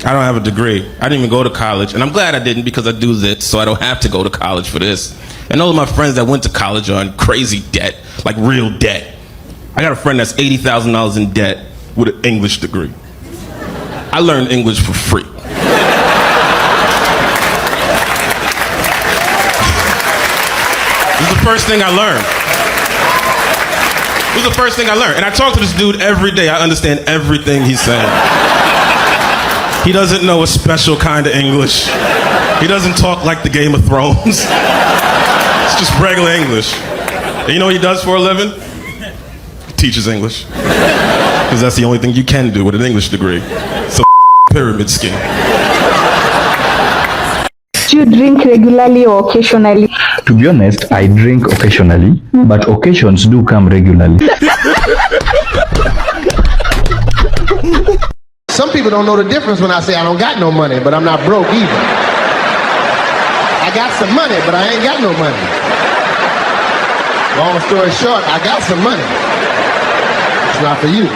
I don't have a degree. I didn't even go to college. And I'm glad I didn't because I do this, so I don't have to go to college for this. And all of my friends that went to college are in crazy debt, like real debt. I got a friend that's $80,000 in debt with an English degree. I learned English for free. This is the first thing I learned. This is the first thing I learned. And I talk to this dude every day. I understand everything he's saying. He doesn't know a special kind of English. He doesn't talk like the Game of Thrones. It's just regular English. And you know what he does for a living? He teaches English. Because that's the only thing you can do with an English degree. So pyramid scheme. Do you drink regularly or occasionally? To be honest, I drink occasionally, but occasions do come regularly. Some people don't know the difference when I say I don't got no money, but I'm not broke either. I got some money, but I ain't got no money. Long story short, I got some money. It's not for you.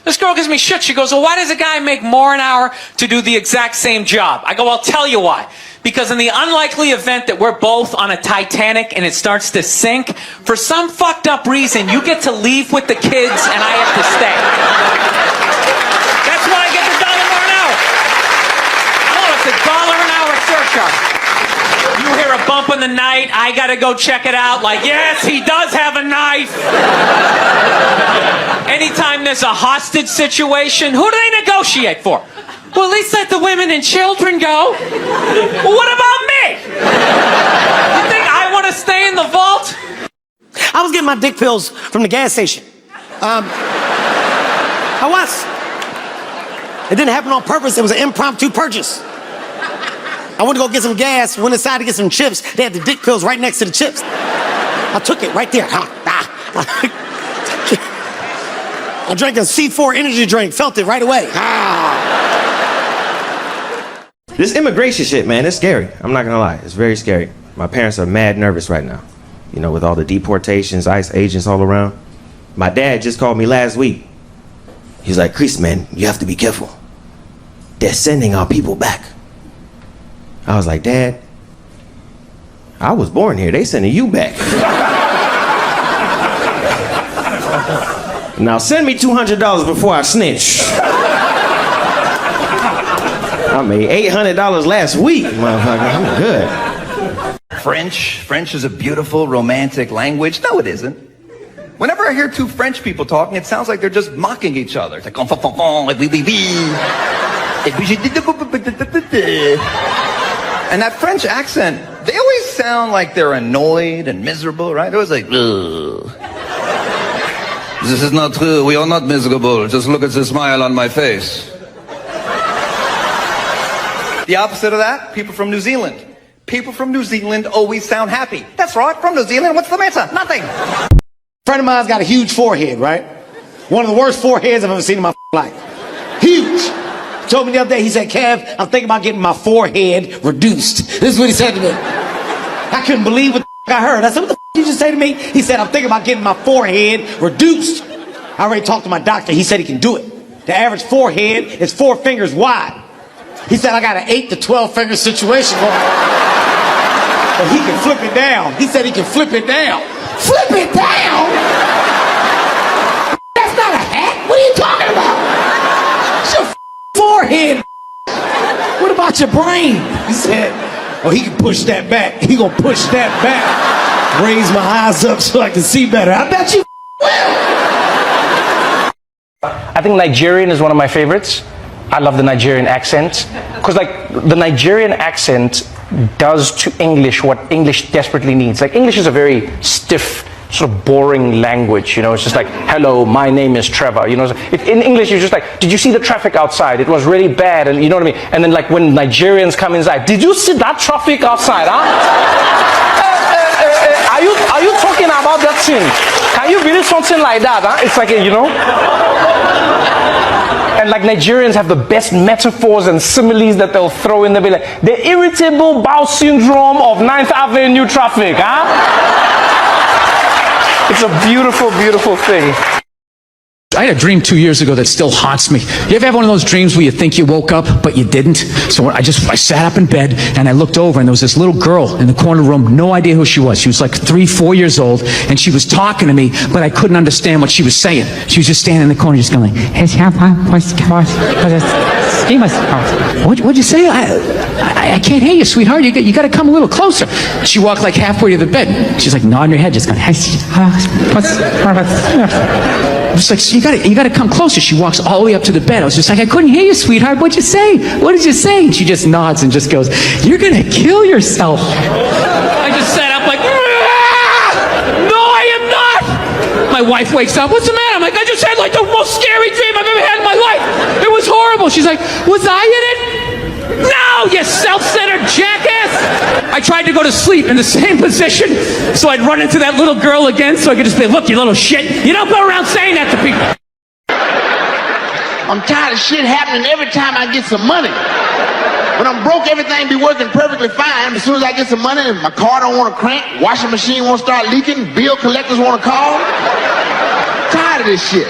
This girl gives me shit. She goes, well, why does a guy make more an hour to do the exact same job? I go, I'll tell you why. Because in the unlikely event that we're both on a Titanic and it starts to sink, for some fucked up reason, you get to leave with the kids and I have to stay. That's why I get the $1 more an hour. No, it's a $1 an hour surcharge. You hear a bump in the night, I gotta go check it out. Like, yes, he does have a knife. Anytime there's a hostage situation, who do they negotiate for? Well, at least let the women and children go. Well, what about me? You think I want to stay in the vault? I was getting my dick pills from the gas station. I was. It didn't happen on purpose. It was an impromptu purchase. I went to go get some gas, went inside to get some chips. They had the dick pills right next to the chips. I took it right there. I drank a C4 energy drink, felt it right away. This immigration shit, man, it's scary. I'm not gonna lie, it's very scary. My parents are mad nervous right now. You know, with all the deportations, ICE agents all around. My dad just called me last week. He's like, Chris, man, you have to be careful. They're sending our people back. I was like, Dad, I was born here. They sending you back. Now send me $200 before I snitch. I made $800 last week, motherfucker. I'm good. French is a beautiful, romantic language. No, it isn't. Whenever I hear two French people talking, it sounds like they're just mocking each other. It's like, and that French accent, they always sound like they're annoyed and miserable, right? They're always like, ugh. This is not true. We are not miserable. Just look at the smile on my face. The opposite of that, people from New Zealand. People from New Zealand always sound happy. That's right, from New Zealand, what's the matter? Nothing. A friend of mine's got a huge forehead, right? One of the worst foreheads I've ever seen in my life. Huge. Told me the other day, he said, Kev, I'm thinking about getting my forehead reduced. This is what he said to me. I couldn't believe what the I heard. I said, what the did you just say to me? He said, I'm thinking about getting my forehead reduced. I already talked to my doctor. He said he can do it. The average forehead is 4 fingers wide. He said, I got an 8 to 12 finger situation going on. But he can flip it down. He said he can flip it down. Flip it down? That's not a hat. What are you talking about? It's your forehead. What about your brain? He said, oh, he can push that back. He gonna push that back. Raise my eyes up so I can see better. I bet you will. I think Nigerian is one of my favorites. I love the Nigerian accent. Because like the Nigerian accent does to English what English desperately needs. Like English is a very stiff, sort of boring language, you know. It's just like, hello, my name is Trevor, you know. In English, you're just like, did you see the traffic outside? It was really bad, and you know what I mean? And then like when Nigerians come inside, did you see that traffic outside, huh? Are you talking about that thing? Can you believe something like that, huh? It's like, you know? And like Nigerians have the best metaphors and similes that they'll throw in. They'll be like, the irritable bowel syndrome of 9th Avenue traffic, huh? It's a beautiful, beautiful thing. I had a dream 2 years ago that still haunts me. You ever have one of those dreams where you think you woke up, but you didn't? So I sat up in bed, and I looked over, and there was this little girl in the corner room, no idea who she was. She was like 3, 4 years old, and she was talking to me, but I couldn't understand what she was saying. She was just standing in the corner, just going like, what'd you say? I can't hear you, sweetheart. You got to come a little closer. She walked like halfway to the bed. She's like nodding her head, just going, I was like, you gotta come closer. She walks all the way up to the bed. I was just like, I couldn't hear you, sweetheart. What'd you say? What did you say? And she just nods and just goes, you're gonna kill yourself. I just sat up like, no, I am not. My wife wakes up, what's the matter? I'm like, I just had like the most scary dream I've ever had in my life. It was horrible. She's like, was I in it? No, you self-centered jackass! I tried to go to sleep in the same position, so I'd run into that little girl again, so I could just be, look, you little shit. You don't go around saying that to people. I'm tired of shit happening every time I get some money. When I'm broke, everything be working perfectly fine. As soon as I get some money, my car don't want to crank, washing machine won't start leaking, bill collectors want to call. Tired of this shit.